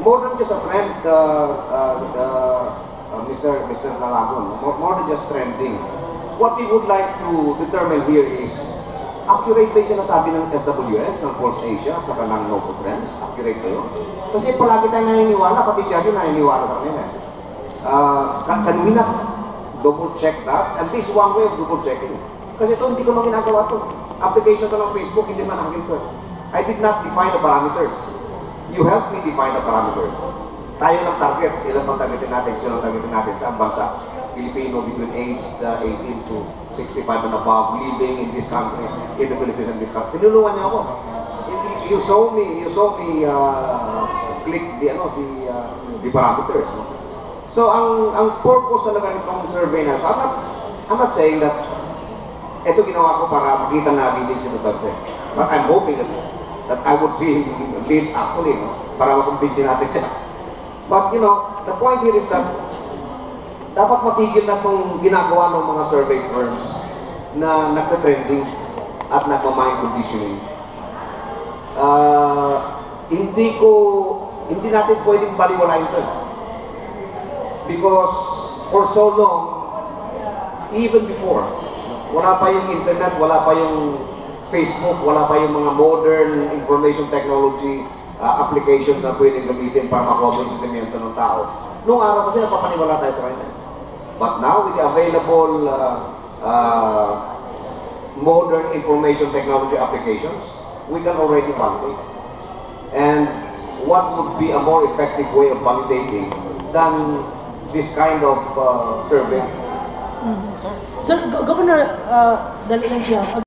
more than just a trend, Mr. Nalagon, more than just trending. What we would like to determine here is accurate ba yung sinasabi ng SWS, ng Pulse Asia, at saka ng Novo Trends? Accurate ba yun? Kasi palagi tayo naniniwala, pati dyan yung naniniwala sa kanila. Can we not double check that? And this is one way of double checking. Kasi ito, hindi ko nang ginagawa ito. Application to ng Facebook, hindi man akin ito. I did not define the parameters. You helped me define the parameters. Tayo ng target, ilan bang targetin natin, sino ang targetin natin sa bansa? Filipino between age 18 to 65 and above, living in these countries, in the Philippines and this country. Tinulungan niyo ako. You saw me click the parameters. No? So ang purpose talaga nitong survey na, I'm not saying that ito ginawa ko para makita na leading si Duterte. But I'm hoping that I would see him lead actually, no? Para makumbinsin natin siya. But you know, the point here is that dapat matigil na itong ginagawa ng mga survey firms na nagka-trending at nagmamind conditioning. Hindi natin pwedeng baliwalain ito. Because for so long, even before, wala pa yung internet, wala pa yung Facebook, wala pa yung mga modern information technology applications na pwedeng gamitin para makuha yung sentimiento ng tao. Noong araw kasi napapaniwala tayo sa kanila. But now, with the available modern information technology applications, we can already validate. And what would be a more effective way of validating than this kind of survey? Sir, Governor Dalian siya.